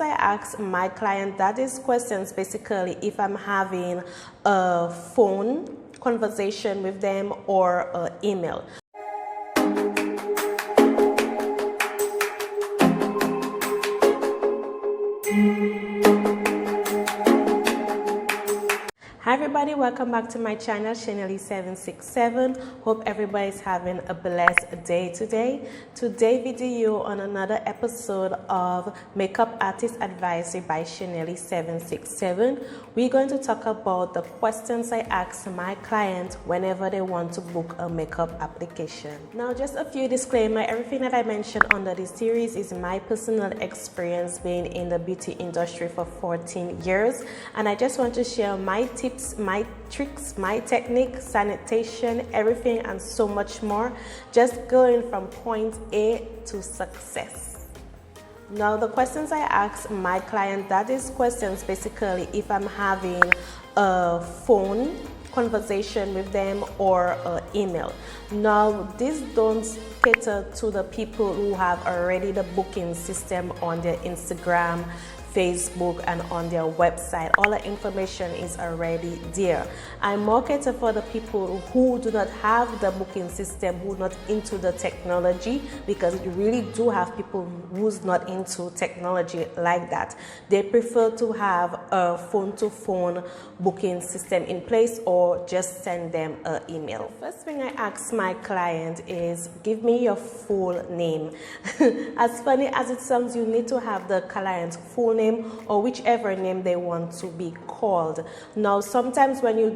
I ask my client, that is questions basically if I'm having a phone conversation with them or an email. Hi everybody, welcome back to my channel, Chanelly767. Hope everybody's having a blessed day today. Today video on another episode of Makeup Artist Advisory by Chanelly767. We're going to talk about the questions I ask my clients whenever they want to book a makeup application. Now just a few disclaimer, everything that I mentioned under this series is my personal experience being in the beauty industry for 14 years, and I just want to share my tips, my tricks, my technique, sanitation, everything and so much more, just going from point A to success. Now the questions I ask my client, that is questions basically if I'm having a phone conversation with them or an email. Now these don't cater to the people who have already the booking system on their Instagram, Facebook and on their website. All the information is already there. I market for the people who do not have the booking system, who are not into the technology, because we really do have people who's not into technology like that. They prefer to have a phone-to-phone booking system in place or just send them an email. First thing I ask my client is, give me your full name. As funny as it sounds, you need to have the client's full name or whichever name they want to be called. Now sometimes when you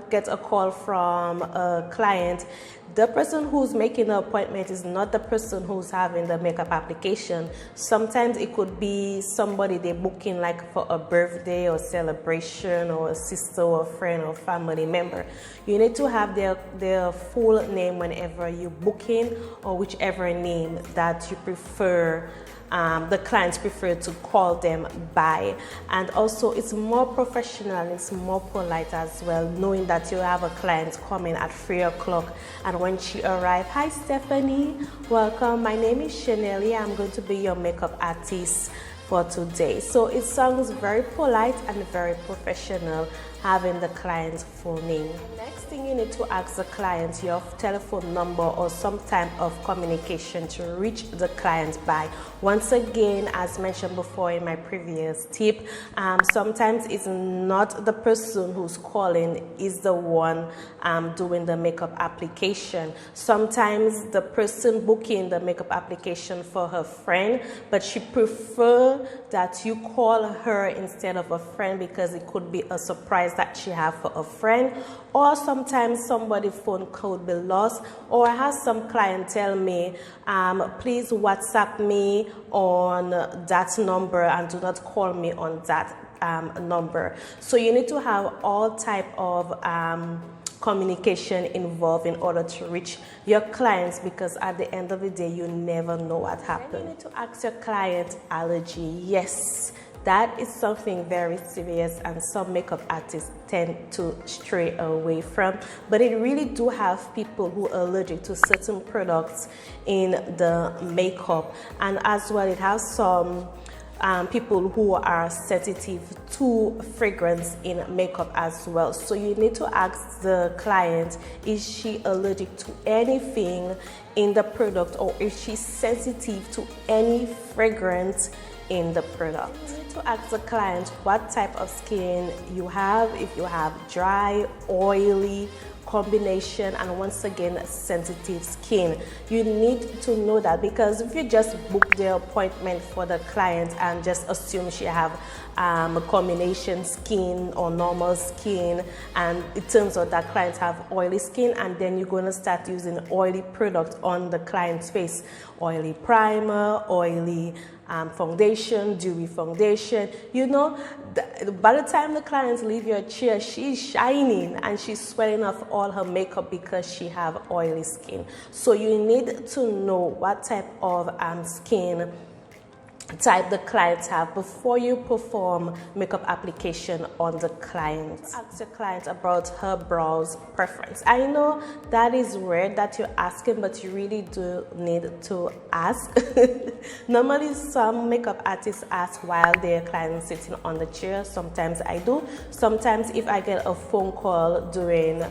get a call from a client, the person who's making the appointment is not the person who's having the makeup application. Sometimes it could be somebody they're booking like for a birthday or celebration, or a sister or a friend or family member. You need to have their full name whenever you're booking, or whichever name that you prefer, the clients prefer to call them by. And also it's more professional, it's more polite as well, knowing that you have a client coming at 3 o'clock, and when she arrives, hi Stephanie, welcome, my name is Chanelly, I'm going to be your makeup artist for today. So it sounds very polite and very professional having the client's full name. Next thing, you need to ask the client your telephone number or some type of communication to reach the client by. Once again, as mentioned before in my previous tip, sometimes it's not the person who's calling is the one doing the makeup application. Sometimes the person booking the makeup application for her friend, but she prefers that you call her instead of a friend, because it could be a surprise that she have for a friend. Or sometimes somebody's phone could be lost, or I have some client tell me, please WhatsApp me on that number and do not call me on that number. So you need to have all type of communication involved in order to reach your clients, because at the end of the day you never know what happened. You need to ask your client allergy. Yes, that is something very serious and some makeup artists tend to stray away from, but it really do have people who are allergic to certain products in the makeup, and as well it has some people who are sensitive to fragrance in makeup as well. So you need to ask the client, is she allergic to anything in the product, or is she sensitive to any fragrance in the product? You need to ask the client what type of skin you have, if you have dry, oily, combination, and once again sensitive skin. You need to know that, because if you just book the appointment for the client and just assume she have a combination skin or normal skin, and it turns out that clients have oily skin, and then you're going to start using oily product on the client's face, oily primer, oily foundation, dewy foundation, you know, by the time the clients leave your chair, she's shining and she's sweating off all her makeup because she have oily skin. So you need to know what type of skin type the clients have before you perform makeup application on the client. Ask your client about her brows preference. I know that is weird that you're asking, but you really do need to ask. Normally some makeup artists ask while their client is sitting on the chair. Sometimes I do. Sometimes if I get a phone call during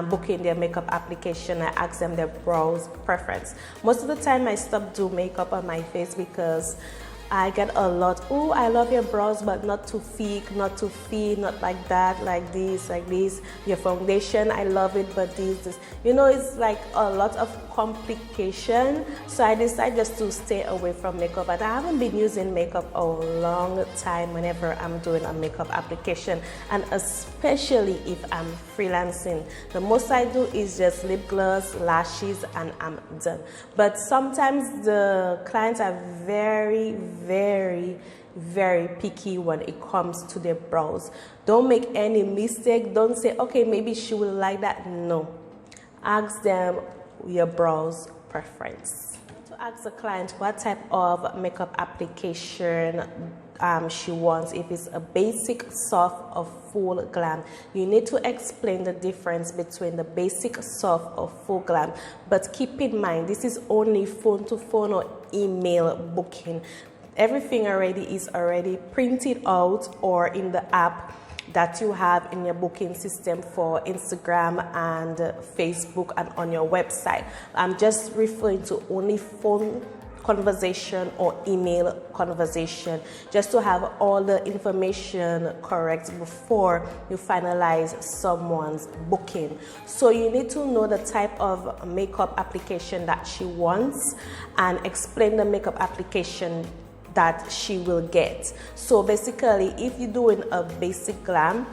booking their makeup application, I ask them their brows preference. Most of the time I stop doing makeup on my face because I get a lot, oh, I love your brows, but not too thick, not too thin, not like that, like this, like this. Your foundation, I love it, but this. You know, it's like a lot of complication. So I decided just to stay away from makeup. But I haven't been using makeup a long time whenever I'm doing a makeup application. And especially if I'm freelancing. The most I do is just lip gloss, lashes, and I'm done. But sometimes the clients are very picky when it comes to their brows. Don't make any mistake. Don't say, okay, maybe she will like that. No. Ask them your brows preference. To ask the client what type of makeup application she wants, if it's a basic, soft, or full glam. You need to explain the difference between the basic, soft, or full glam. But keep in mind, this is only phone-to-phone or email booking. Everything is already printed out or in the app that you have in your booking system for Instagram and Facebook and on your website. I'm just referring to only phone conversation or email conversation, just to have all the information correct before you finalize someone's booking. So you need to know the type of makeup application that she wants and explain the makeup application that she will get. So basically, if you're doing a basic glam,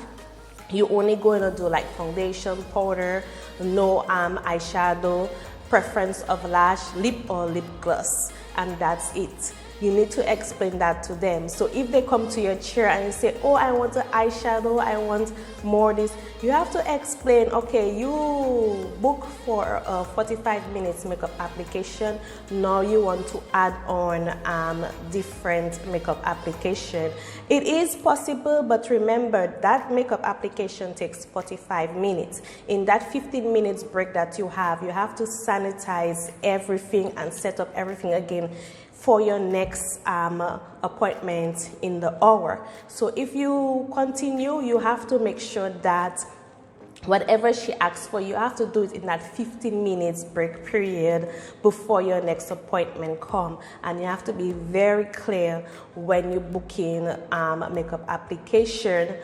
you're only going to do like foundation, powder, no eyeshadow, preference of lash, lip or lip gloss, and that's it. You need to explain that to them. So if they come to your chair and you say, oh, I want an eyeshadow, I want more this, you have to explain, okay, you book for a 45 minutes makeup application. Now you want to add on different makeup application. It is possible, but remember that makeup application takes 45 minutes. In that 15 minutes break that you have to sanitize everything and set up everything again for your next appointment in the hour. So if you continue, you have to make sure that whatever she asks for, you have to do it in that 15 minutes break period before your next appointment come. And you have to be very clear when you're booking makeup application.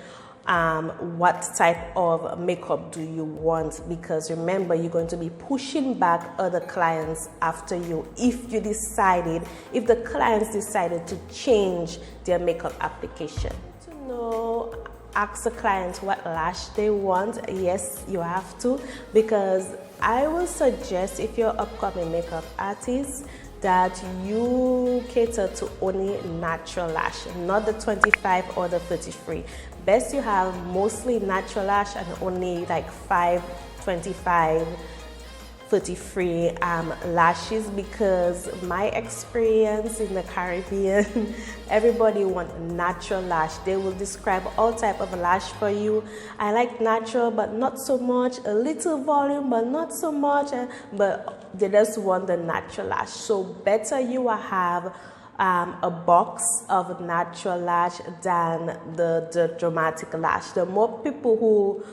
What type of makeup do you want? Because remember, you're going to be pushing back other clients after you if the clients decided to change their makeup application. To know, ask the client what lash they want. Yes, you have to, because I will suggest, if you're an upcoming makeup artist, that you cater to only natural lash, not the 25 or the 33. Best you have mostly natural lash and only like 5, 25, 33 lashes, because my experience in the Caribbean, everybody wants natural lash. They will describe all type of lash for you. I like natural, but not so much. A little volume, but not so much. But they just want the natural lash. So better you have a box of natural lash than the dramatic lash. The more people who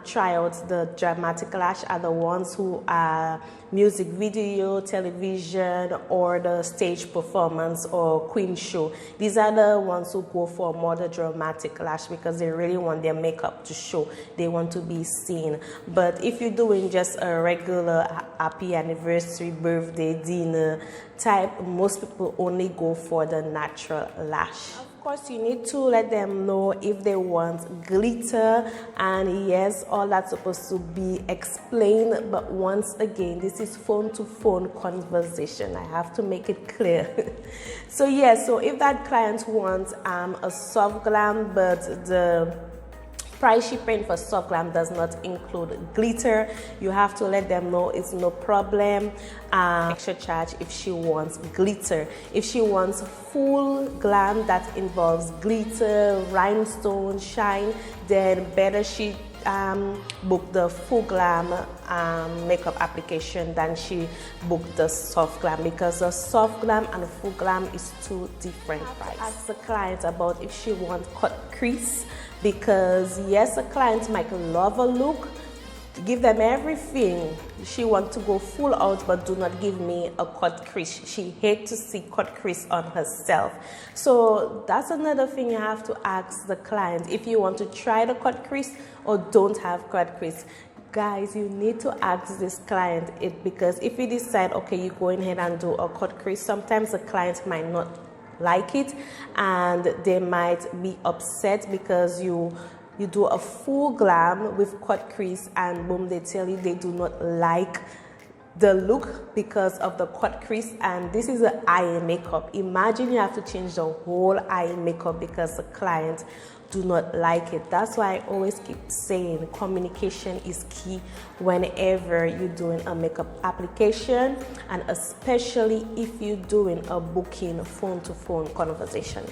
try out the dramatic lash are the ones who are music video, television, or the stage performance or queen show. These are the ones who go for more the dramatic lash because they really want their makeup to show. They want to be seen. But if you're doing just a regular happy anniversary, birthday, dinner type, most people only go for the natural lash. Of course, you need to let them know if they want glitter, and yes, all that's supposed to be explained, but once again, this is phone-to-phone conversation. I have to make it clear. So yeah, so if that client wants a soft glam, but the Price shipping for soft glam does not include glitter. You have to let them know it's no problem. Extra charge if she wants glitter. If she wants full glam that involves glitter, rhinestone, shine, then better she book the full glam makeup application than she booked the soft glam, because the soft glam and the full glam is two different prices. Ask the client about if she wants cut crease, because yes, a client might love a look, give them everything, she wants to go full out, but do not give me a cut crease. She hates to see cut crease on herself. So that's another thing you have to ask the client, if you want to try the cut crease or don't have cut crease. Guys, you need to ask this client it, because if you decide, okay, you're going ahead and do a cut crease, sometimes the client might not like it and they might be upset because you do a full glam with cut crease and boom, they tell you they do not like the look because of the cut crease, and this is an eye makeup. Imagine you have to change the whole eye makeup because the client do not like it. That's why I always keep saying communication is key whenever you're doing a makeup application, and especially if you're doing a booking phone to phone conversation.